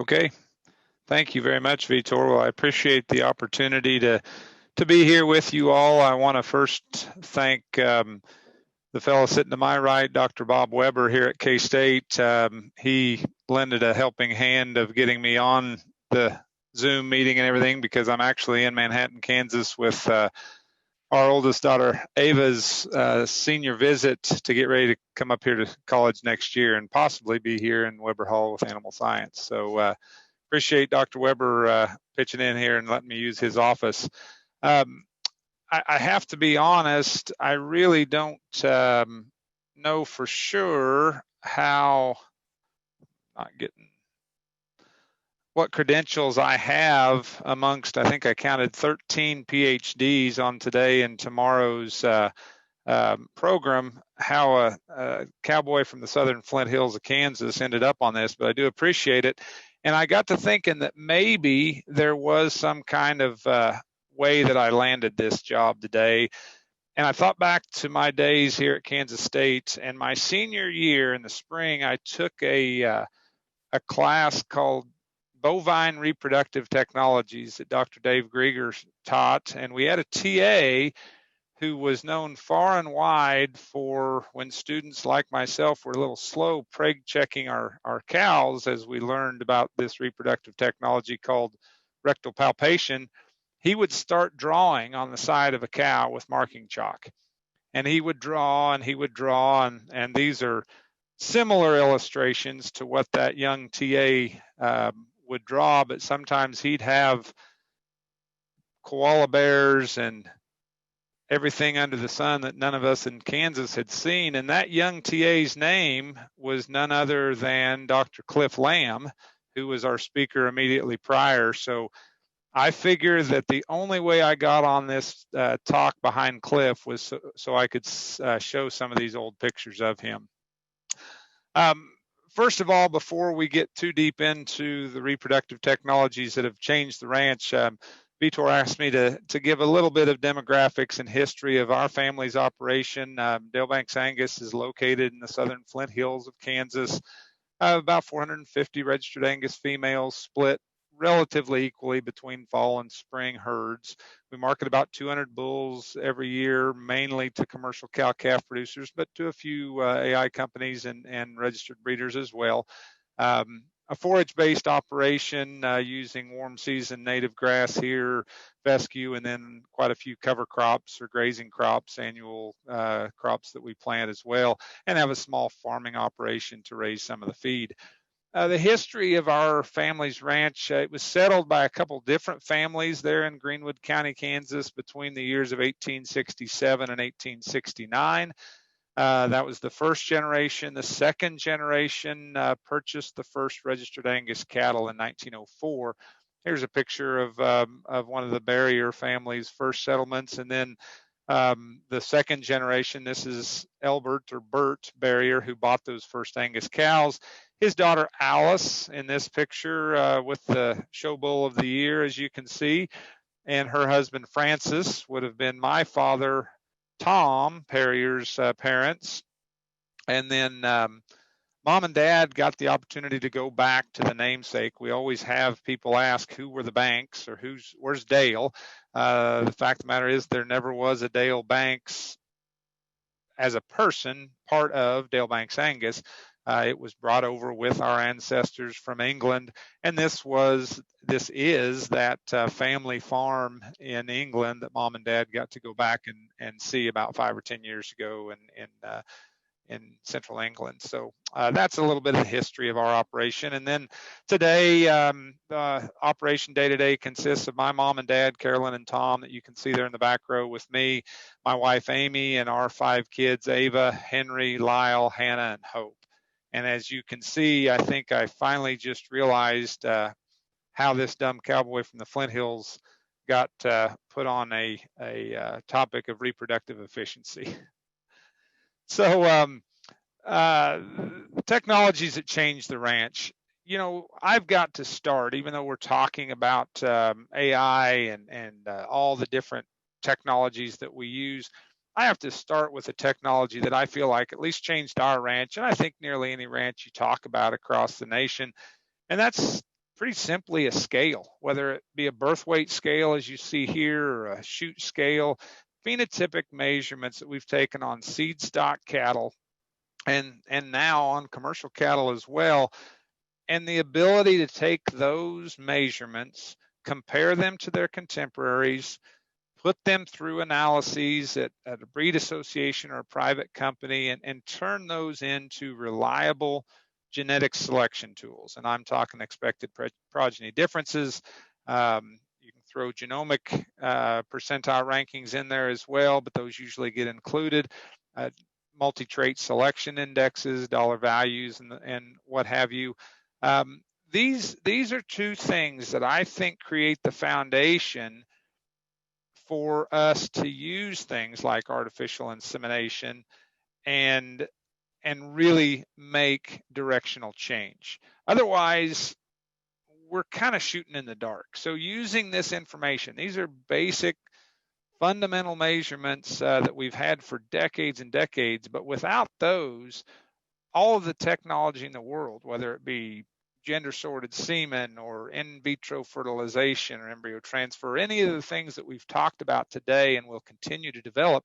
Okay. Thank you very much, Vitor. Well, I appreciate the opportunity to be here with you all. I want to first thank the fellow sitting to my right, Dr. Bob Weber here at K-State. He lended a helping hand of getting me on the Zoom meeting and everything because I'm actually in Manhattan, Kansas with our oldest daughter Ava's senior visit to get ready to come up here to college next year and possibly be here in Weber Hall with animal science. So appreciate Dr. Weber pitching in here and letting me use his office. I have to be honest, I really don't know for sure what credentials I have amongst, I think I counted 13 PhDs on today and tomorrow's program, how a cowboy from the southern Flint Hills of Kansas ended up on this, but I do appreciate it. And I got to thinking that maybe there was some kind of way that I landed this job today. And I thought back to my days here at Kansas State, and my senior year in the spring, I took a class called Bovine Reproductive Technologies that Dr. Dave Grieger taught, and we had a TA who was known far and wide for when students like myself were a little slow preg checking our cows as we learned about this reproductive technology called rectal palpation. He would start drawing on the side of a cow with marking chalk. And he would draw and he would draw, and these are similar illustrations to what that young TA would draw, but sometimes he'd have koala bears and everything under the sun that none of us in Kansas had seen. And that young TA's name was none other than Dr. Cliff Lamb, who was our speaker immediately prior. So I figured that the only way I got on this talk behind Cliff was so I could show some of these old pictures of him. First of all, before we get too deep into the reproductive technologies that have changed the ranch, Vitor asked me to give a little bit of demographics and history of our family's operation. Dalebanks Angus is located in the southern Flint Hills of Kansas. About 450 registered Angus females split relatively equally between fall and spring herds. We market about 200 bulls every year, mainly to commercial cow-calf producers, but to a few AI companies and registered breeders as well. A forage-based operation using warm season native grass here, fescue, and then quite a few cover crops or grazing crops, annual crops that we plant as well, and have a small farming operation to raise some of the feed. The history of our family's ranch, it was settled by a couple different families there in Greenwood County, Kansas between the years of 1867 and 1869. That was the first generation. The second generation purchased the first registered Angus cattle in 1904. Here's a picture of one of the Perrier family's first settlements. And then the second generation, this is Elbert or Bert Perrier, who bought those first Angus cows. His daughter Alice in this picture with the show bull of the year, as you can see, and her husband Francis would have been my father, Tom Perrier's parents. And then Mom and Dad got the opportunity to go back to the namesake. We always have people ask who were the Banks or where's Dale. The fact of the matter is there never was a Dale Banks as a person part of Dalebanks Angus. It was brought over with our ancestors from England, and this is that family farm in England that Mom and Dad got to go back and see about 5 or 10 years ago in central England. So that's a little bit of the history of our operation. And then today, the operation day-to-day consists of my mom and dad, Carolyn and Tom, that you can see there in the back row with me, my wife Amy, and our 5 kids, Ava, Henry, Lyle, Hannah, and Hope. And as you can see, I think I finally just realized how this dumb cowboy from the Flint Hills got put on a topic of reproductive efficiency. So technologies that change the ranch. You know, I've got to start, even though we're talking about AI and all the different technologies that we use, I have to start with a technology that I feel like at least changed our ranch, and I think nearly any ranch you talk about across the nation, and that's pretty simply a scale, whether it be a birth weight scale, as you see here, or a shoot scale, phenotypic measurements that we've taken on seed stock cattle and now on commercial cattle as well. And the ability to take those measurements, compare them to their contemporaries, put them through analyses at a breed association or a private company, and turn those into reliable genetic selection tools. And I'm talking expected progeny differences. You can throw genomic percentile rankings in there as well, but those usually get included. Multi-trait selection indexes, dollar values, and what have you. These are two things that I think create the foundation for us to use things like artificial insemination and really make directional change. Otherwise, we're kind of shooting in the dark. So using this information, these are basic fundamental measurements that we've had for decades and decades, but without those, all of the technology in the world, whether it be gender sorted semen or in vitro fertilization or embryo transfer, any of the things that we've talked about today and will continue to develop,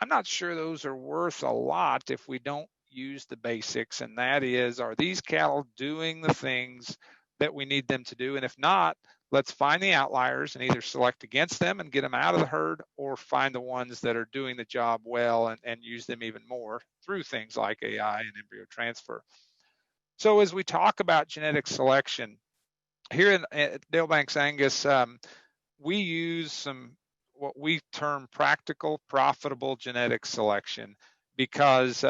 I'm not sure those are worth a lot if we don't use the basics. And that is, are these cattle doing the things that we need them to do? And if not, let's find the outliers and either select against them and get them out of the herd, or find the ones that are doing the job well and use them even more through things like AI and embryo transfer. So as we talk about genetic selection, here at Dalebanks Angus, we use some what we term practical, profitable genetic selection, because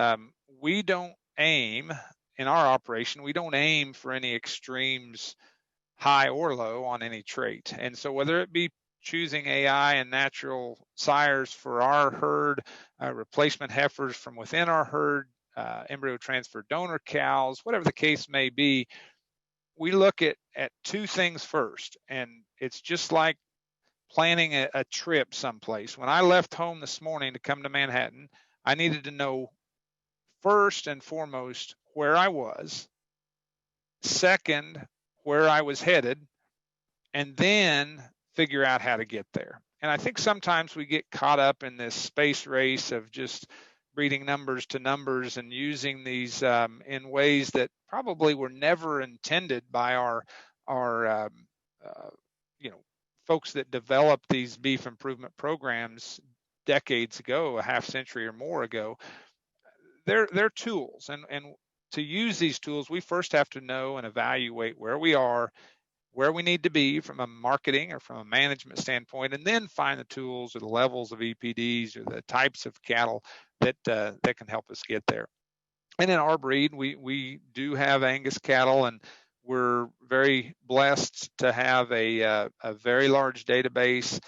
we don't aim in our operation, we don't aim for any extremes, high or low, on any trait. And so whether it be choosing AI and natural sires for our herd, replacement heifers from within our herd, embryo transfer donor cows, whatever the case may be, we look at two things first. And it's just like planning a trip someplace. When I left home this morning to come to Manhattan, I needed to know first and foremost where I was, second, where I was headed, and then figure out how to get there. And I think sometimes we get caught up in this space race of just breeding numbers to numbers and using these in ways that probably were never intended by our folks that developed these beef improvement programs decades ago, a half century or more ago. They're tools, and to use these tools, we first have to know and evaluate where we are, where we need to be from a marketing or from a management standpoint, and then find the tools or the levels of EPDs or the types of cattle that can help us get there. And in our breed, we do have Angus cattle, and we're very blessed to have a very large database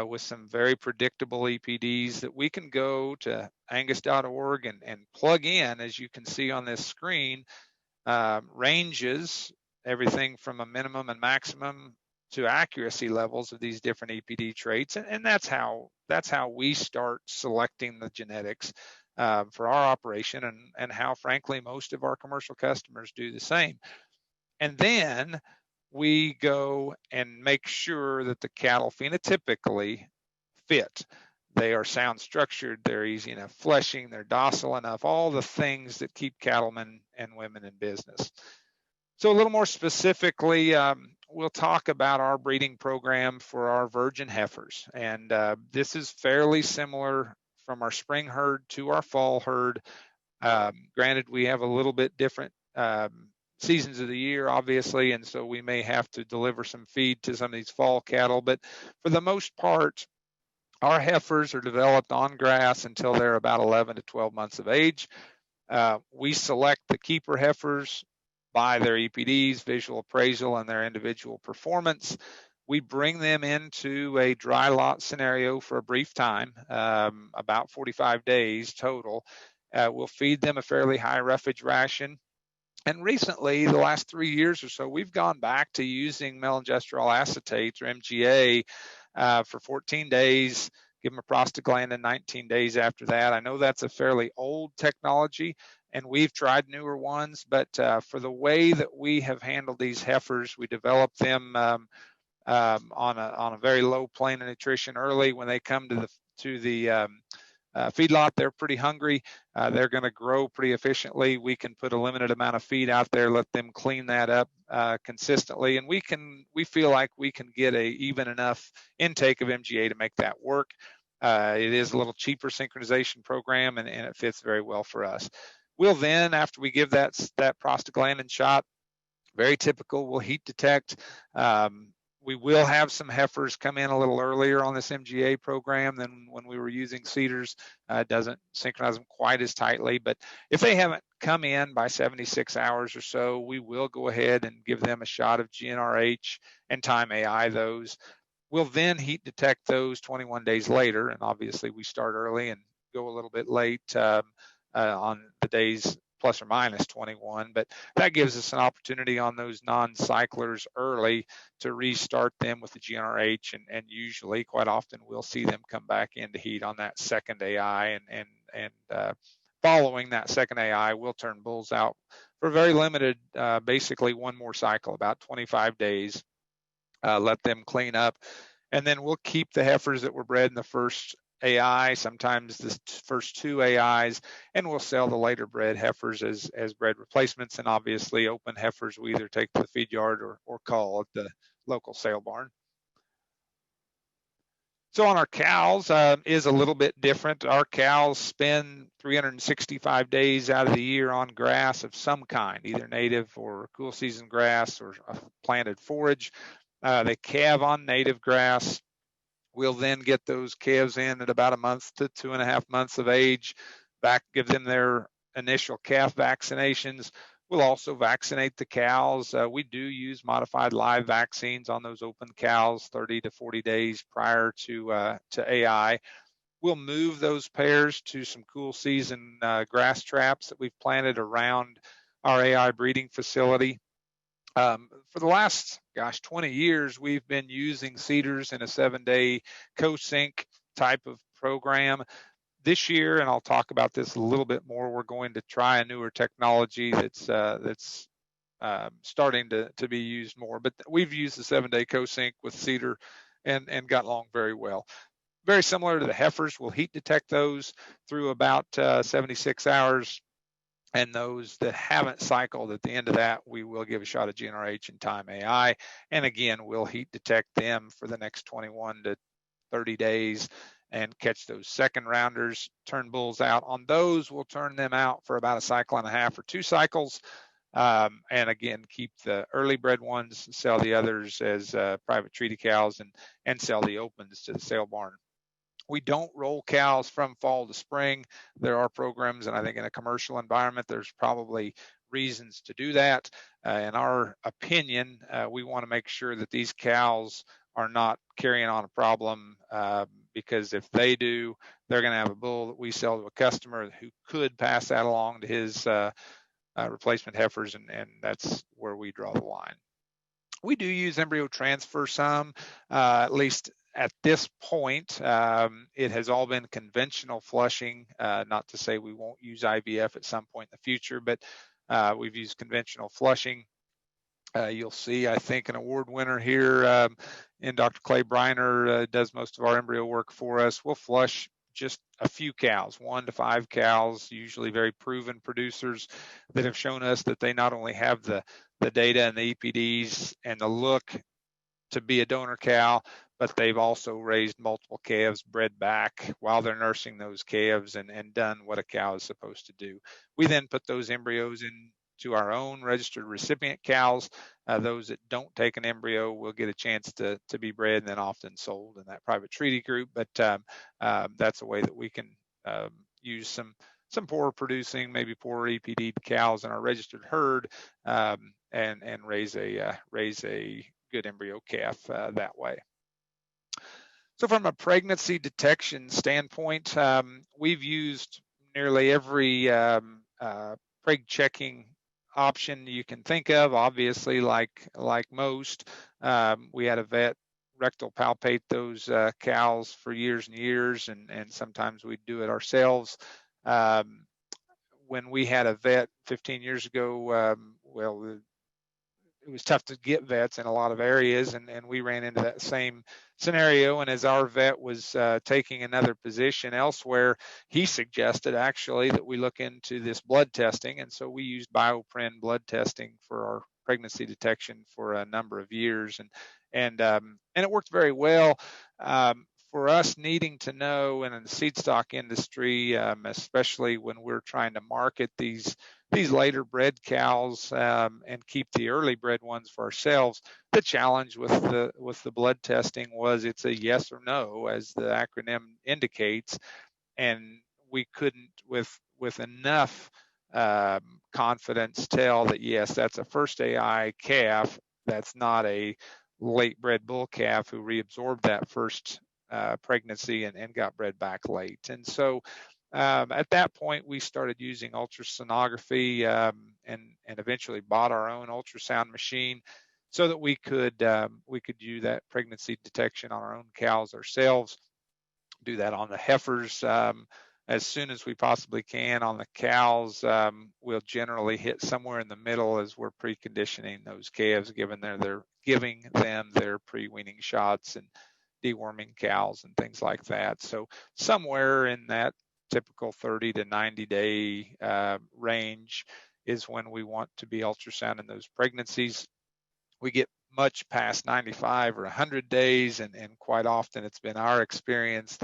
with some very predictable EPDs that we can go to angus.org and plug in, as you can see on this screen, ranges, everything from a minimum and maximum to accuracy levels of these different EPD traits. And that's how we start selecting the genetics for our operation, and how, frankly, most of our commercial customers do the same. And then we go and make sure that the cattle phenotypically fit. They are sound structured, they're easy enough fleshing, they're docile enough, all the things that keep cattlemen and women in business. So a little more specifically, we'll talk about our breeding program for our virgin heifers. And this is fairly similar from our spring herd to our fall herd. Granted, we have a little bit different seasons of the year, obviously, and so we may have to deliver some feed to some of these fall cattle, but for the most part, our heifers are developed on grass until they're about 11 to 12 months of age. We select the keeper heifers by their EPDs, visual appraisal, and their individual performance. We bring them into a dry lot scenario for a brief time, about 45 days total. We'll feed them a fairly high roughage ration. And recently, the last 3 years or so, we've gone back to using melangestrol acetate, or MGA, for 14 days, give them a prostaglandin 19 days after that. I know that's a fairly old technology, and we've tried newer ones, but for the way that we have handled these heifers, we developed them on a very low plane of nutrition early. When they come to the feedlot, they're pretty hungry. They're going to grow pretty efficiently. We can put a limited amount of feed out there, let them clean that up consistently, and we feel like we can get a even enough intake of MGA to make that work. It is a little cheaper synchronization program, and it fits very well for us. We'll then, after we give that prostaglandin shot, very typical, we'll heat detect. We will have some heifers come in a little earlier on this MGA program than when we were using CEDARs. It doesn't synchronize them quite as tightly, but if they haven't come in by 76 hours or so, we will go ahead and give them a shot of GnRH and time AI those. We'll then heat detect those 21 days later, and obviously we start early and go a little bit late on the days plus or minus 21, but that gives us an opportunity on those non-cyclers early to restart them with the GnRH, and usually, quite often, we'll see them come back into heat on that second AI, and following that second AI, we'll turn bulls out for very limited, basically one more cycle, about 25 days, let them clean up, and then we'll keep the heifers that were bred in the first AI, sometimes the first two AIs, and we'll sell the later bred heifers as bred replacements, and obviously open heifers we either take to the feed yard or call at the local sale barn. So on our cows is a little bit different. Our cows spend 365 days out of the year on grass of some kind, either native or cool season grass or planted forage. They calve on native grass. We'll then get those calves in at about a month to 2.5 months of age, give them their initial calf vaccinations. We'll also vaccinate the cows. We do use modified live vaccines on those open cows 30 to 40 days prior to AI. We'll move those pairs to some cool season grass traps that we've planted around our AI breeding facility. For the last, 20 years, we've been using CEDARs in a 7-day co-sync type of program. This year, and I'll talk about this a little bit more, we're going to try a newer technology that's starting to be used more. But we've used the 7-day co-sync with CEDAR and got along very well. Very similar to the heifers, we'll heat detect those through about 76 hours. And those that haven't cycled, at the end of that, we will give a shot of GnRH and time AI. And again, we'll heat detect them for the next 21 to 30 days and catch those second rounders, turn bulls out. On those, we'll turn them out for about a cycle and a half or 2 cycles. And again, keep the early bred ones, sell the others as private treaty cows, and sell the opens to the sale barn. We don't roll cows from fall to spring. There are programs, and I think in a commercial environment, there's probably reasons to do that. In our opinion, we want to make sure that these cows are not carrying on a problem, because if they do, they're going to have a bull that we sell to a customer who could pass that along to his replacement heifers, and that's where we draw the line. We do use embryo transfer some, at least at this point. It has all been conventional flushing, not to say we won't use IVF at some point in the future, but we've used conventional flushing. You'll see, I think, an award winner here in Dr. Clay Briner does most of our embryo work for us. We'll flush just a few cows, 1 to 5 cows, usually very proven producers that have shown us that they not only have the data and the EPDs and the look to be a donor cow, but they've also raised multiple calves, bred back while they're nursing those calves, and done what a cow is supposed to do. We then put those embryos into our own registered recipient cows. Those that don't take an embryo will get a chance to be bred and then often sold in that private treaty group. But that's a way that we can use some poor producing, maybe poor EPD cows in our registered herd, and raise a good embryo calf that way. So from a pregnancy detection standpoint, we've used nearly every preg checking option you can think of. Obviously, like most, we had a vet rectal palpate those cows for years and years, and sometimes we'd do it ourselves. when we had a vet 15 years ago, well, it was tough to get vets in a lot of areas, and we ran into that same scenario. And as our vet was taking another position elsewhere, he suggested actually that we look into this blood testing. And so we used bioprin blood testing for our pregnancy detection for a number of years, and it worked very well. For us needing to know in the seed stock industry, especially when we're trying to market these later bred cows and keep the early bred ones for ourselves, the challenge with the blood testing was it's a yes or no, as the acronym indicates, and we couldn't with enough confidence tell that yes, that's a first AI calf. That's not a late bred bull calf who reabsorbed that first pregnancy and got bred back late. And so at that point, we started using ultrasonography and eventually bought our own ultrasound machine so that we could do that pregnancy detection on our own cows ourselves. Do that on the heifers as soon as we possibly can. On the cows, we'll generally hit somewhere in the middle as we're preconditioning those calves, giving them their pre-weaning shots and deworming cows and things like that. So somewhere in that typical 30 to 90 day range is when we want to be ultrasounding those pregnancies. We get much past 95 or 100 days, and quite often it's been our experience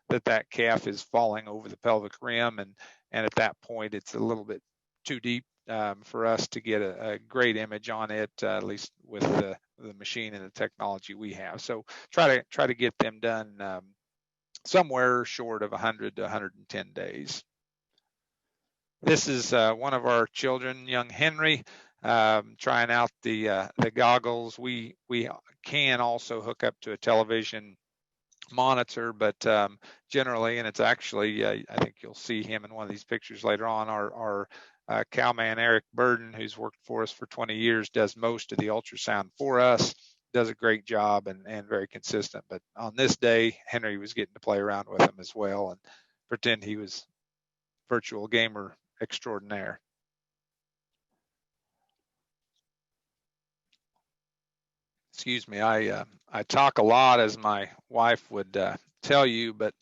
that calf is falling over the pelvic rim, and at that point it's a little bit too deep for us to get a great image on it, at least with the machine and the technology we have. So try to get them done somewhere short of 100 to 110 days. This is one of our children, young Henry, trying out the goggles. We can also hook up to a television monitor, but generally, and it's actually, I think you'll see him in one of these pictures later on, our cowman Eric Burden, who's worked for us for 20 years, does most of the ultrasound for us, does a great job and very consistent. But on this day, Henry was getting to play around with him as well and pretend he was virtual gamer extraordinaire. Excuse me, I talk a lot, as my wife would tell you, but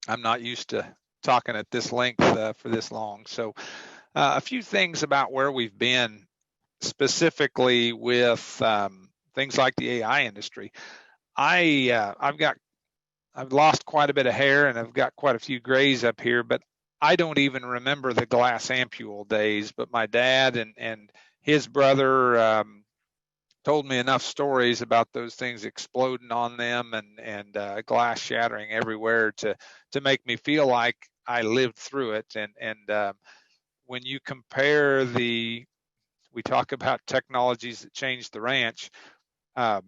I'm not used to talking at this length for this long. So a few things about where we've been specifically with things like the AI industry. I've lost quite a bit of hair and I've got quite a few grays up here, but I don't even remember the glass ampule days. But my dad and his brother told me enough stories about those things exploding on them and glass shattering everywhere to make me feel like I lived through it. And when you compare we talk about technologies that changed the ranch, half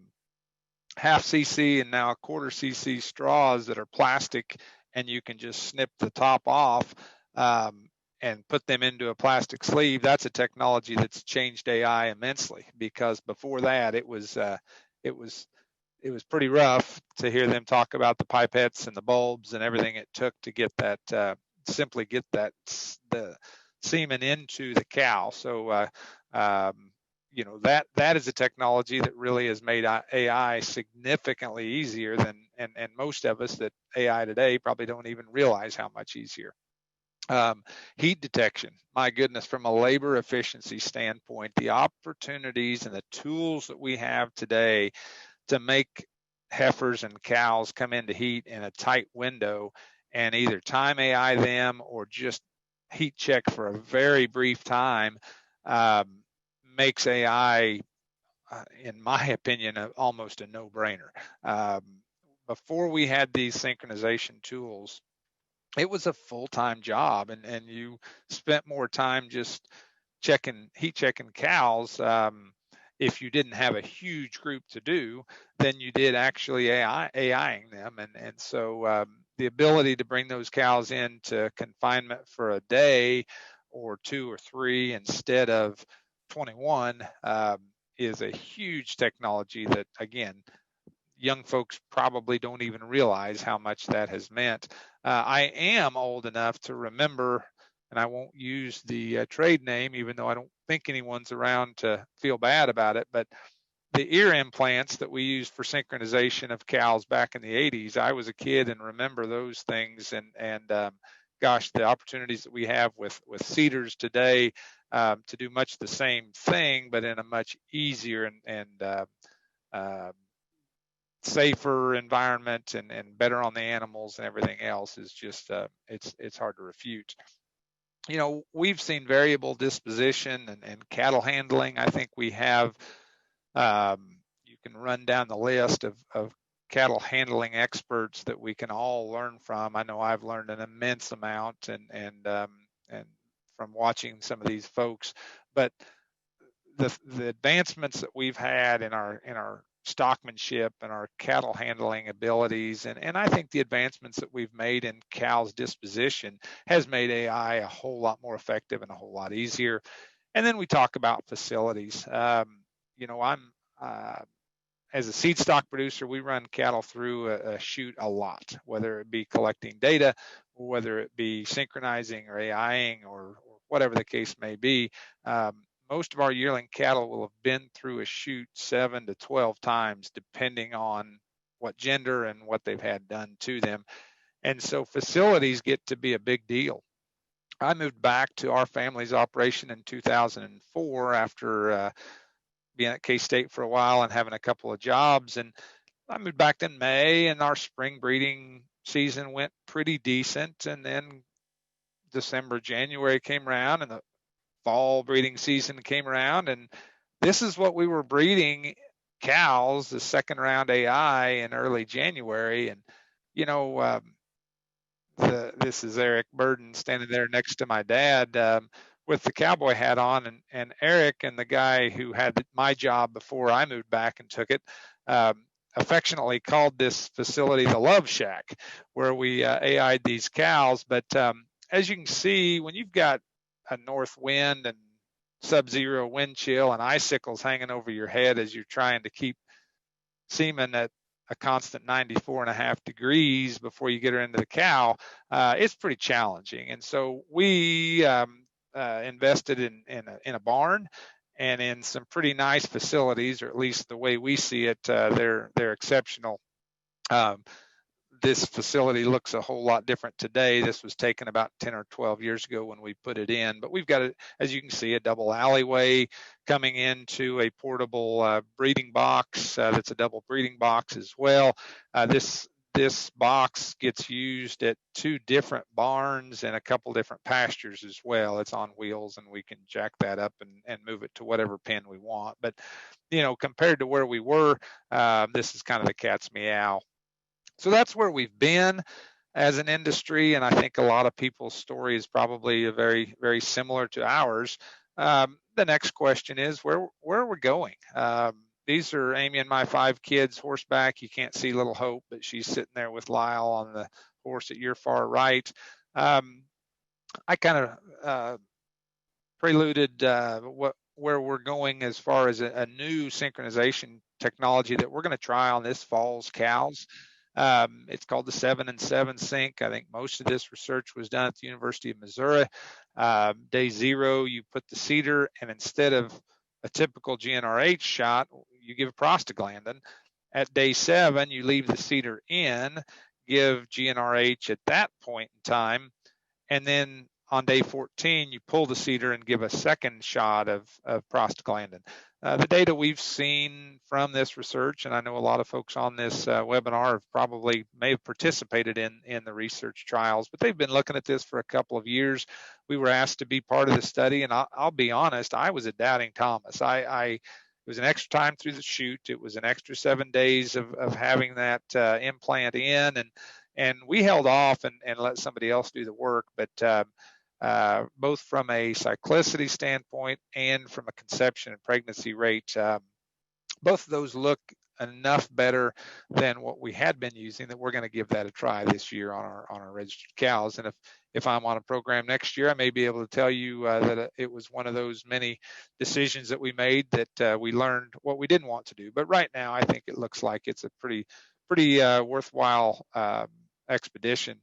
cc and now a quarter cc straws that are plastic, and you can just snip the top off and put them into a plastic sleeve. That's a technology that's changed AI immensely, because before that it was pretty rough to hear them talk about the pipettes and the bulbs and everything it took to get that simply get the semen into the cow. So that is a technology that really has made AI significantly easier than, and most of us that AI today probably don't even realize how much easier. Heat detection, my goodness, from a labor efficiency standpoint, the opportunities and the tools that we have today to make heifers and cows come into heat in a tight window and either time AI them or just heat check for a very brief time makes AI, in my opinion, almost a no-brainer. Before we had these synchronization tools, it was a full-time job, and you spent more time just heat checking cows if you didn't have a huge group to do than you did actually AIing them. And so the ability to bring those cows into confinement for a day or 2 or 3 instead of 21 is a huge technology that, again, young folks probably don't even realize how much that has meant. I am old enough to remember and I won't use the trade name, even though I don't think anyone's around to feel bad about it, but the ear implants that we used for synchronization of cows back in the 80s, I was a kid and remember those things. And gosh, the opportunities that we have with seeders today to do much the same thing, but in a much easier and safer environment and better on the animals and everything else is just it's hard to refute. We've seen variable disposition and cattle handling. I think we have you can run down the list of cattle handling experts that we can all learn from. I know I've learned an immense amount and from watching some of these folks, but the advancements that we've had in our stockmanship and our cattle handling abilities, and I think the advancements that we've made in cows' disposition has made AI a whole lot more effective and a whole lot easier. And then we talk about facilities. I'm as a seed stock producer, we run cattle through a chute a lot, whether it be collecting data, or whether it be synchronizing or AIing or whatever the case may be. Most of our yearling cattle will have been through a chute 7 to 12 times, depending on what gender and what they've had done to them. And so facilities get to be a big deal. I moved back to our family's operation in 2004 after being at K-State for a while and having a couple of jobs. And I moved back in May, and our spring breeding season went pretty decent. And then December, January came around, and the fall breeding season came around, and this is what we were breeding cows, the second round AI in early January. And this is Eric Burden standing there next to my dad with the cowboy hat on, and Eric and the guy who had my job before I moved back and took it affectionately called this facility the Love Shack, where we AI'd these cows. But as you can see, when you've got a north wind and sub-zero wind chill and icicles hanging over your head as you're trying to keep semen at a constant 94.5 degrees before you get her into the cow, it's pretty challenging. And so we invested in a barn and in some pretty nice facilities, or at least the way we see it, they're exceptional. This facility looks a whole lot different today. This was taken about 10 or 12 years ago when we put it in, but we've got, as you can see, a double alleyway coming into a portable breeding box that's a double breeding box as well. This box gets used at 2 different barns and a couple different pastures as well. It's on wheels, and we can jack that up and move it to whatever pen we want. But compared to where we were, this is kind of the cat's meow. So that's where we've been as an industry, and I think a lot of people's story is probably very, very similar to ours. The next question is, where are we going? These are Amy and my 5 kids horseback. You can't see little Hope, but she's sitting there with Lyle on the horse at your far right. I kind of preluded where we're going as far as a new synchronization technology that we're going to try on this fall's cows. It's called the 7 and 7 sync. I think most of this research was done at the University of Missouri. Day 0, you put the seeder, and instead of a typical GnRH shot, you give prostaglandin. At day 7, you leave the seeder in, give GnRH at that point in time, and then on day 14, you pull the seeder and give a second shot of prostaglandin. The data we've seen from this research, and I know a lot of folks on this webinar may have participated in the research trials, but they've been looking at this for a couple of years. We were asked to be part of the study, and I'll be honest, I was a doubting Thomas. It was an extra time through the chute. It was an extra 7 days of having that implant in, and we held off and let somebody else do the work. But both from a cyclicity standpoint and from a conception and pregnancy rate, both of those look enough better than what we had been using that we're going to give that a try this year on our registered cows. And if I'm on a program next year, I may be able to tell you that it was one of those many decisions that we made that we learned what we didn't want to do. But right now, I think it looks like it's a pretty worthwhile expedition.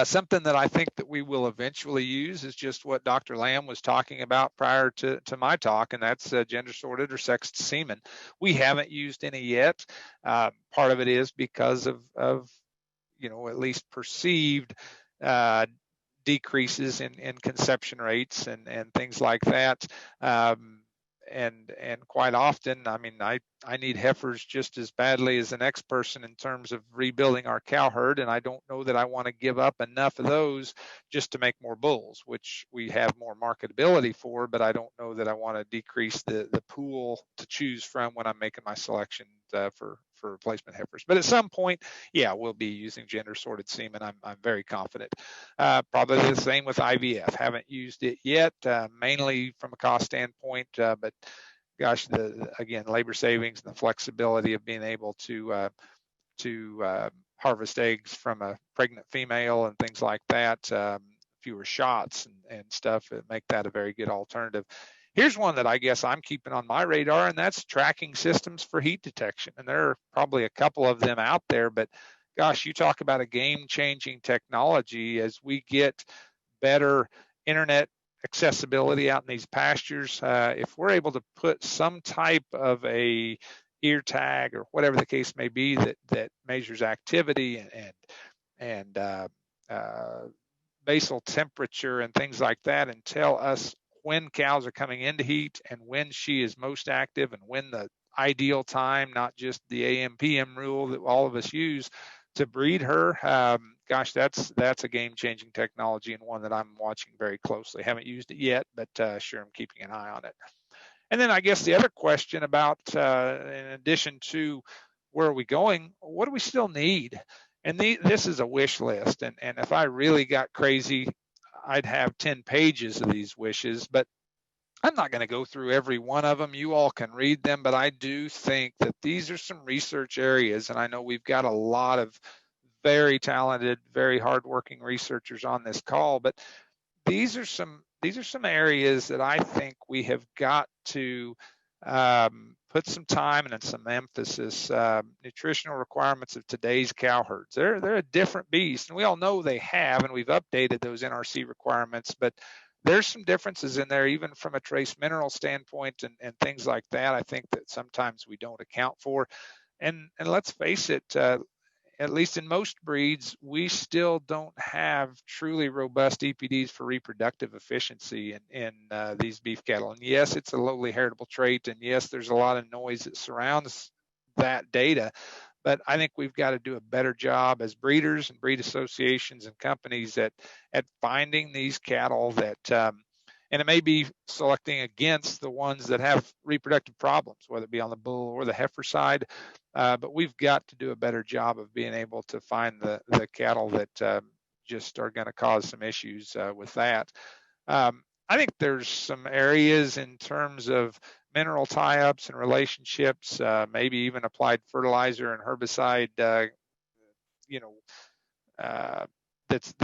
Something that I think that we will eventually use is just what Dr. Lamb was talking about prior to my talk, and that's gender sorted or sexed semen. We haven't used any yet. Part of it is because of at least perceived decreases in conception rates and things like that. And quite often, I mean, I need heifers just as badly as the next person in terms of rebuilding our cow herd, and I don't know that I want to give up enough of those just to make more bulls, which we have more marketability for, but I don't know that I want to decrease the pool to choose from when I'm making my selection for replacement heifers. But at some point, yeah, we'll be using gender sorted semen. I'm very confident. Probably the same with IVF. Haven't used it yet, mainly from a cost standpoint, but gosh, again, labor savings and the flexibility of being able to harvest eggs from a pregnant female and things like that, fewer shots and stuff that make that a very good alternative. Here's one that I guess I'm keeping on my radar, and that's tracking systems for heat detection. And there are probably a couple of them out there, but gosh, you talk about a game-changing technology as we get better internet accessibility out in these pastures. If we're able to put some type of a ear tag or whatever the case may be that measures activity and basal temperature and things like that, and tell us when cows are coming into heat and when she is most active and when the ideal time, not just the AM PM rule that all of us use to breed her. Gosh, that's a game-changing technology and one that I'm watching very closely. Haven't used it yet, but sure, I'm keeping an eye on it. And then I guess the other question about, in addition to where are we going, what do we still need? And this is a wish list. And if I really got crazy, I'd have 10 pages of these wishes, but I'm not going to go through every one of them. You all can read them, but I do think that these are some research areas, and I know we've got a lot of very talented, very hardworking researchers on this call, but these are some areas that I think we have got to put some time and some emphasis. Nutritional requirements of today's cow herds, they're a different beast, and we all know they have, and we've updated those NRC requirements, but there's some differences in there, even from a trace mineral standpoint and things like that. I think that sometimes we don't account for, and let's face it, at least in most breeds, we still don't have truly robust EPDs for reproductive efficiency in these beef cattle. And yes, it's a lowly heritable trait, and yes, there's a lot of noise that surrounds that data. But I think we've got to do a better job as breeders and breed associations and companies at finding these cattle that, and it may be selecting against the ones that have reproductive problems, whether it be on the bull or the heifer side. But we've got to do a better job of being able to find the cattle that just are going to cause some issues with that. I think there's some areas in terms of mineral tie-ups and relationships, maybe even applied fertilizer and herbicide, that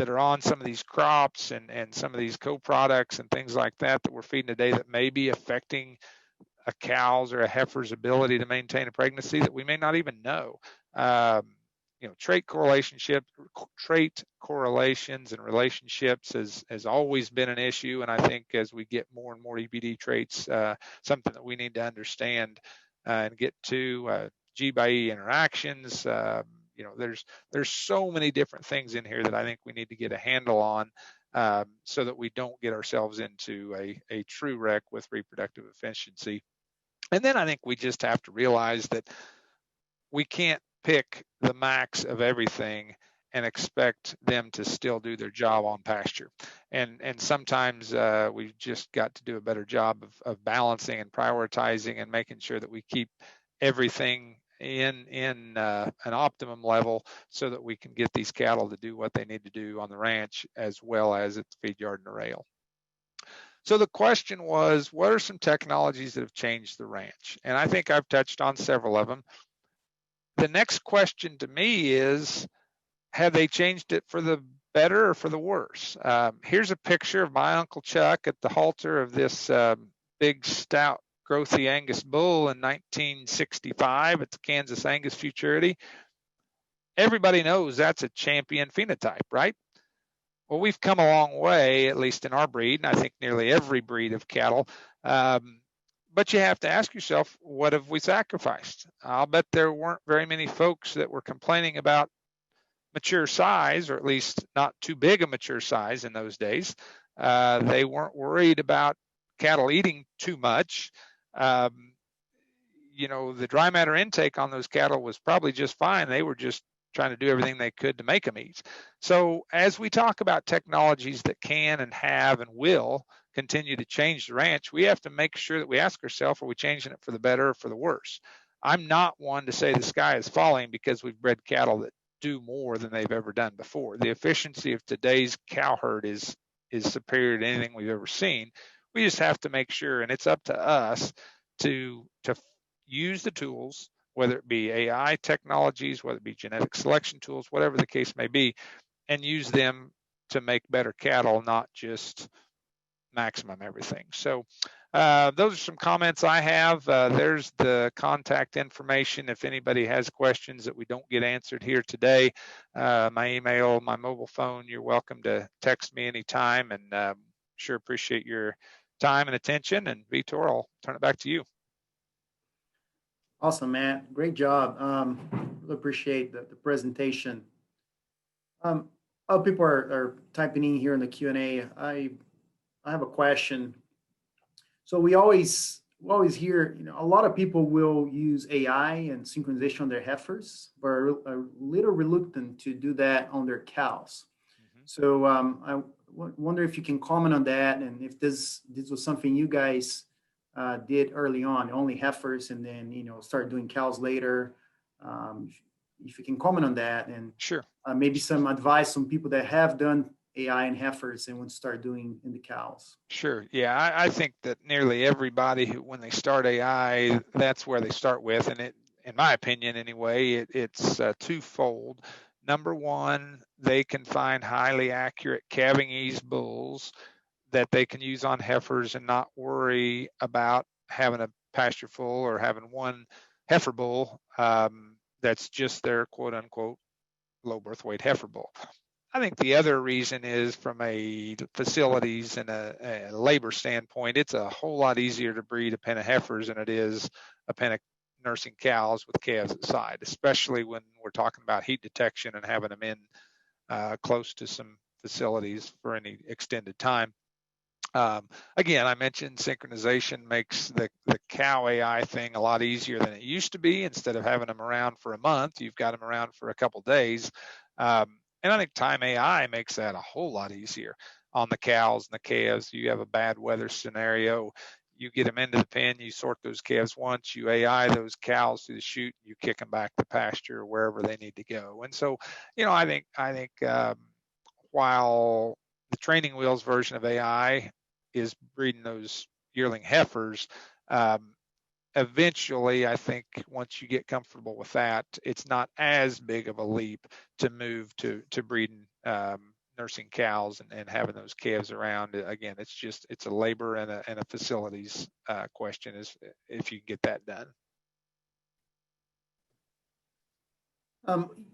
are on some of these crops and some of these co-products and things like that we're feeding today that may be affecting a cow's or a heifer's ability to maintain a pregnancy that we may not even know. Trait correlations and relationships has always been an issue, and I think as we get more and more EPD traits, something that we need to understand and get to G by E interactions. There's so many different things in here that I think we need to get a handle on, so that we don't get ourselves into a true wreck with reproductive efficiency. And then I think we just have to realize that we can't pick the max of everything and expect them to still do their job on pasture. And sometimes we've just got to do a better job of balancing and prioritizing and making sure that we keep everything in an optimum level so that we can get these cattle to do what they need to do on the ranch as well as at the feed yard and the rail. So the question was, what are some technologies that have changed the ranch? And I think I've touched on several of them. The next question to me is, have they changed it for the better or for the worse? Here's a picture of my Uncle Chuck at the halter of this big, stout, growthy Angus bull in 1965 at the Kansas Angus Futurity. Everybody knows that's a champion phenotype, right? Well, we've come a long way, at least in our breed, and I think nearly every breed of cattle. But you have to ask yourself, what have we sacrificed? I'll bet there weren't very many folks that were complaining about mature size, or at least not too big a mature size in those days. They weren't worried about cattle eating too much. Um, the dry matter intake on those cattle was probably just fine. They were just trying to do everything they could to make them eat. So as we talk about technologies that can and have and will continue to change the ranch, we have to make sure that we ask ourselves, are we changing it for the better or for the worse? I'm not one to say the sky is falling because we've bred cattle that do more than they've ever done before. The efficiency of today's cow herd is superior to anything we've ever seen. We just have to make sure, and it's up to us to use the tools, whether it be AI technologies, whether it be genetic selection tools, whatever the case may be, and use them to make better cattle, not just maximum everything. So those are some comments I have. There's the contact information if anybody has questions that we don't get answered here today. My email, my mobile phone, you're welcome to text me anytime, and sure appreciate your time and attention. And Vitor, I'll turn it back to you. Awesome, Matt. Great job. Really appreciate the presentation. Other people are typing in here in the Q&A. I have a question. So we always hear, a lot of people will use AI and synchronization on their heifers, but are a little reluctant to do that on their cows. Mm-hmm. So I wonder if you can comment on that, and if this was something you guys did early on, only heifers, and then start doing cows later. If you can comment on that, and sure, maybe some advice on people that have done AI and heifers and want to start doing in the cows. Sure. Yeah, I think that nearly everybody when they start AI, that's where they start with, and in my opinion anyway, it's twofold. Number one, they can find highly accurate calving ease bulls that they can use on heifers and not worry about having a pasture full or having one heifer bull that's just their quote unquote low birth weight heifer bull. I think the other reason is from a facilities and a labor standpoint, it's a whole lot easier to breed a pen of heifers than it is a pen of nursing cows with calves at the side, especially when we're talking about heat detection and having them in close to some facilities for any extended time. Again, I mentioned synchronization makes the cow AI thing a lot easier than it used to be. Instead of having them around for a month, you've got them around for a couple days. And I think time AI makes that a whole lot easier on the cows and the calves. You have a bad weather scenario, you get them into the pen, you sort those calves once, you AI those cows through the chute, you kick them back to pasture or wherever they need to go. And so, I think while the training wheels version of AI is breeding those yearling heifers, eventually, I think once you get comfortable with that, it's not as big of a leap to move to breeding nursing cows and having those calves around. Again, it's a labor and a facilities question is if you get that done.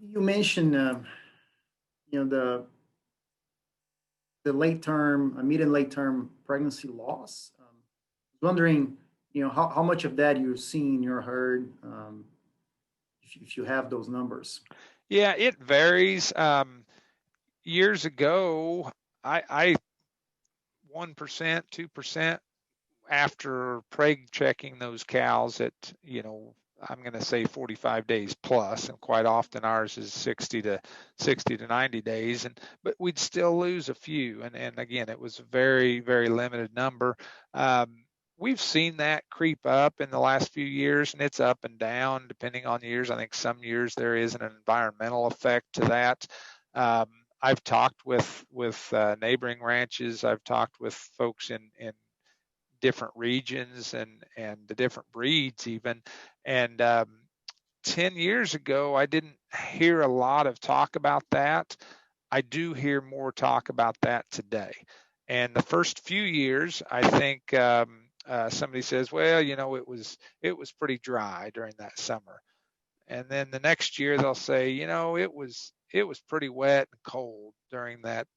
You mentioned, the late term, mid and late term pregnancy loss. Wondering, how much of that you're seeing in your herd, if you have those numbers. Yeah, it varies. Years ago, I 1%, 2% after preg checking those cows at, I'm going to say 45 days plus, and quite often ours is 60 to 90 days, but we'd still lose a few, and again, it was a very, very limited number. We've seen that creep up in the last few years, and it's up and down depending on years. I think some years there is an environmental effect to that. I've talked with neighboring ranches. I've talked with folks in different regions and the different breeds even. And 10 years ago, I didn't hear a lot of talk about that. I do hear more talk about that today. And the first few years, I think somebody says, well, it was pretty dry during that summer. And then the next year they'll say, it was pretty wet and cold during that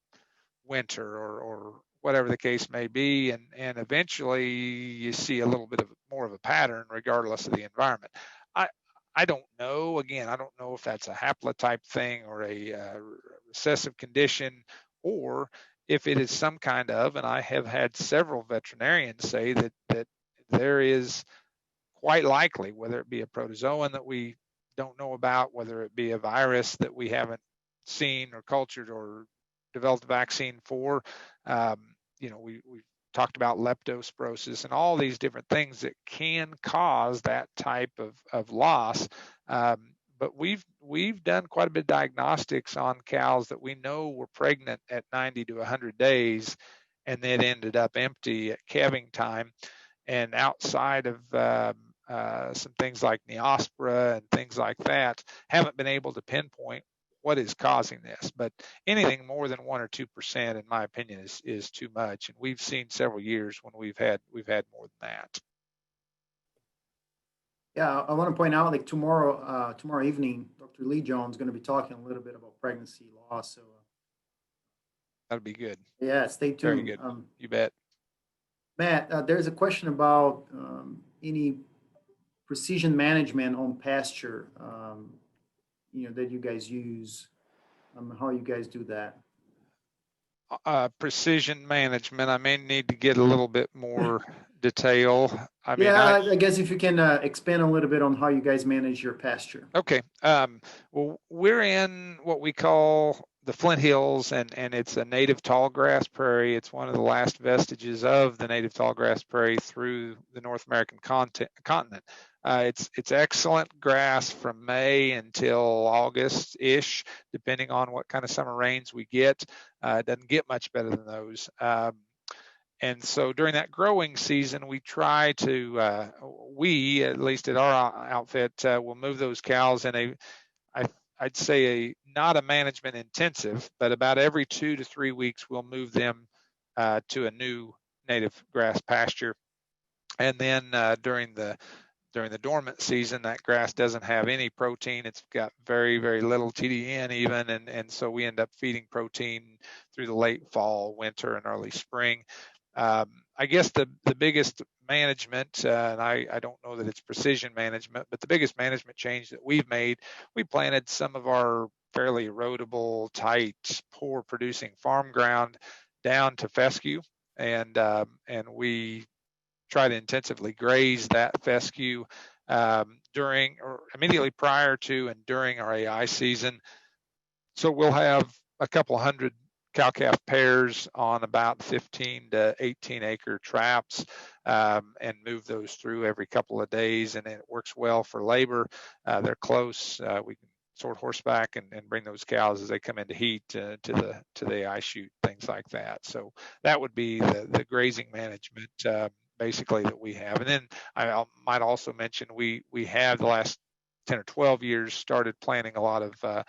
winter or whatever the case may be, and eventually you see a little bit of more of a pattern regardless of the environment. I don't know. Again, I don't know if that's a haplotype thing or a recessive condition, or if it is some kind of, and I have had several veterinarians say that there is quite likely, whether it be a protozoan that we don't know about, whether it be a virus that we haven't seen or cultured or developed a vaccine for. We talked about leptospirosis and all these different things that can cause that type of loss. But we've done quite a bit of diagnostics on cows that we know were pregnant at 90 to 100 days and then ended up empty at calving time. And outside of some things like Neospora and things like that, haven't been able to pinpoint what is causing this. But anything more than 1 or 2%, in my opinion, is too much. And we've seen several years when we've had more than that. Yeah, I want to point out, like tomorrow evening, Dr. Lee Jones is going to be talking a little bit about pregnancy loss. So that'd be good. Yeah, stay tuned. Very good. You bet. Matt, there's a question about any precision management on pasture, that you guys use. How you guys do that? Precision management. I may need to get a little bit more detail. I guess if you can expand a little bit on how you guys manage your pasture. Okay. Well, we're in what we call the Flint Hills, and it's a native tallgrass prairie. It's one of the last vestiges of the native tallgrass prairie through the North American continent. It's excellent grass from May until August-ish, depending on what kind of summer rains we get. It doesn't get much better than those. And so during that growing season, we try to, at least at our outfit, will move those cows in I'd say not a management intensive, but about every 2 to 3 weeks, we'll move them to a new native grass pasture. And then during the dormant season, that grass doesn't have any protein. It's got very, very little TDN even. And so we end up feeding protein through the late fall, winter, and early spring. I guess the biggest management, and I don't know that it's precision management, but the biggest management change that we've made, we planted some of our fairly erodible, tight, poor producing farm ground down to fescue, and we try to intensively graze that fescue during or immediately prior to and during our AI season. So we'll have a couple hundred cow-calf pairs on about 15 to 18 acre traps and move those through every couple of days, and it works well for labor. They're close. We can sort horseback and bring those cows as they come into heat to the AI chute, things like that. So that would be the grazing management basically that we have. And then I might also mention we have the last 10 or 12 years started planting a lot of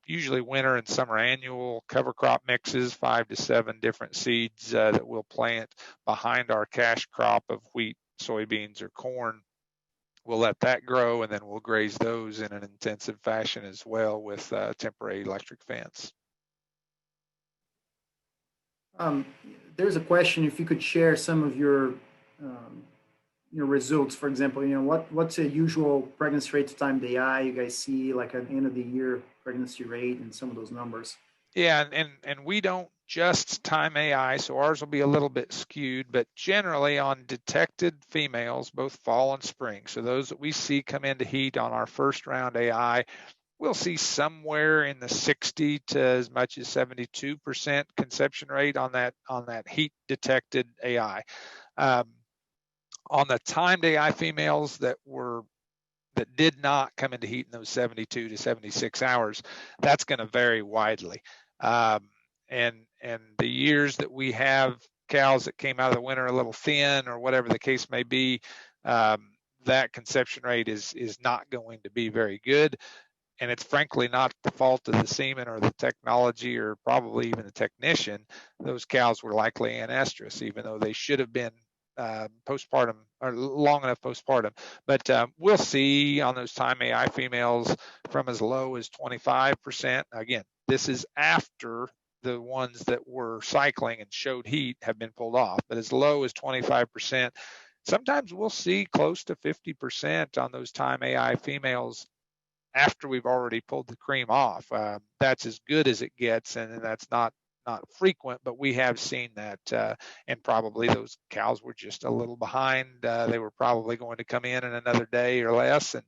usually winter and summer annual cover crop mixes, 5 to 7 different seeds that we'll plant behind our cash crop of wheat, soybeans, or corn. We'll let that grow, and then we'll graze those in an intensive fashion as well with temporary electric fence. There's a question if you could share some of your results. For example, what's a usual pregnancy rate to time of the eye you guys see, like at the end of the year pregnancy rate and some of those numbers? Yeah, and we don't just time AI, so ours will be a little bit skewed, but generally on detected females, both fall and spring, so those that we see come into heat on our first round AI, we'll see somewhere in the 60 to as much as 72% conception rate on that heat detected AI. On the timed AI females that did not come into heat in those 72 to 76 hours, that's going to vary widely. And the years that we have cows that came out of the winter a little thin or whatever the case may be, that conception rate is not going to be very good. And it's frankly not the fault of the semen or the technology or probably even the technician. Those cows were likely anestrus, even though they should have been postpartum or long enough postpartum. But we'll see on those time AI females from as low as 25%. Again, this is after the ones that were cycling and showed heat have been pulled off, but as low as 25%. Sometimes we'll see close to 50% on those time AI females after we've already pulled the cream off. That's as good as it gets, and that's not frequent, but we have seen that, and probably those cows were just a little behind. They were probably going to come in another day or less, and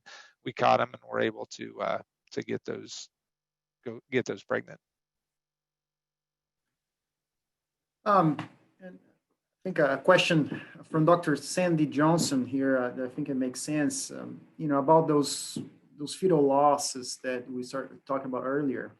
we caught them and were able to get those pregnant. And I think a question from Dr. Sandy Johnson here. I think it makes sense. About those fetal losses that we started talking about earlier.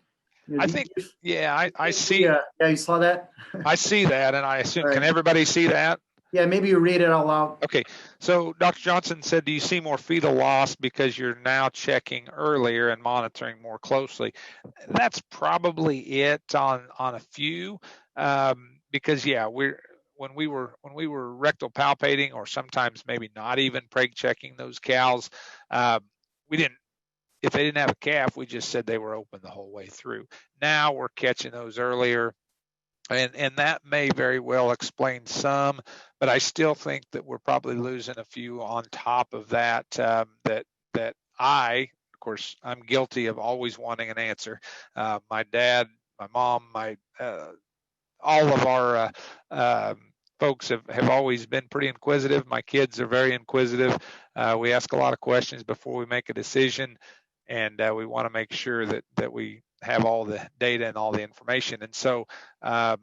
I think, yeah, I see. Yeah, you saw that? I see that, and I assume, Right. Can everybody see that? Yeah, maybe you read it out loud. Okay, so Dr. Johnson said, do you see more fetal loss because you're now checking earlier and monitoring more closely? That's probably it on a few, because yeah, when we were rectal palpating, or sometimes maybe not even preg checking those cows, we didn't. If they didn't have a calf, we just said they were open the whole way through. Now we're catching those earlier. And that may very well explain some, but I still think that we're probably losing a few on top of that. That of course, I'm guilty of always wanting an answer. My dad, my mom, all of our folks have always been pretty inquisitive. My kids are very inquisitive. We ask a lot of questions before we make a decision, and we want to make sure that we have all the data and all the information. And so I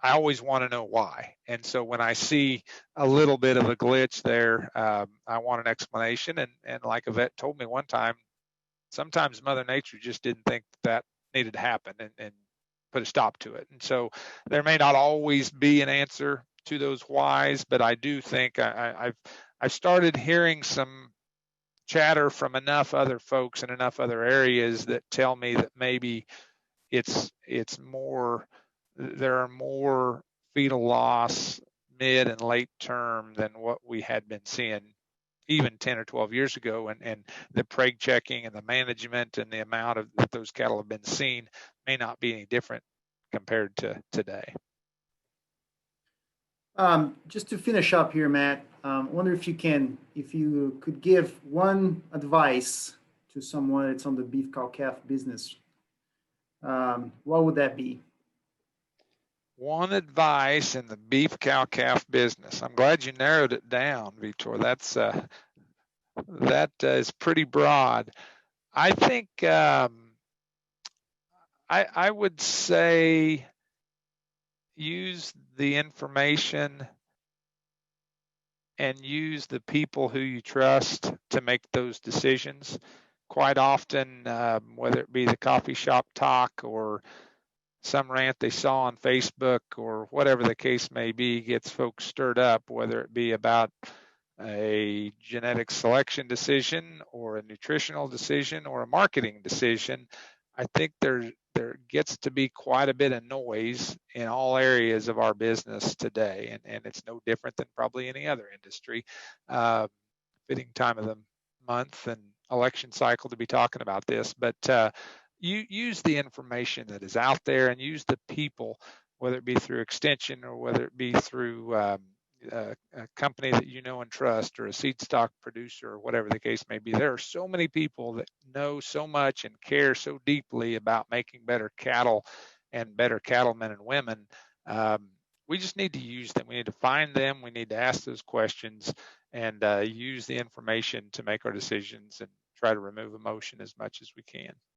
always want to know why. And so when I see a little bit of a glitch there, I want an explanation. And like a vet told me one time, sometimes Mother Nature just didn't think that needed to happen and put a stop to it. And so there may not always be an answer to those whys, but I do think I've started hearing some chatter from enough other folks in enough other areas that tell me that maybe it's more, there are more fetal loss mid and late term than what we had been seeing even 10 or 12 years ago, and the preg checking and the management and the amount of that those cattle have been seen may not be any different compared to today. Just to finish up here, Matt, I wonder if you could give one advice to someone that's on the beef cow calf business. What would that be? One advice in the beef cow calf business. I'm glad you narrowed it down, Vitor. That is pretty broad. I think I would say use the information and use the people who you trust to make those decisions. Quite often, whether it be the coffee shop talk or some rant they saw on Facebook or whatever the case may be, gets folks stirred up, whether it be about a genetic selection decision or a nutritional decision or a marketing decision. I think there gets to be quite a bit of noise in all areas of our business today, and it's no different than probably any other industry. Fitting time of the month and election cycle to be talking about this, but you use the information that is out there and use the people, whether it be through extension or whether it be through a company that you know and trust, or a seed stock producer, or whatever the case may be. There are so many people that know so much and care so deeply about making better cattle and better cattlemen and women. We just need to use them. We need to find them. We need to ask those questions and use the information to make our decisions and try to remove emotion as much as we can.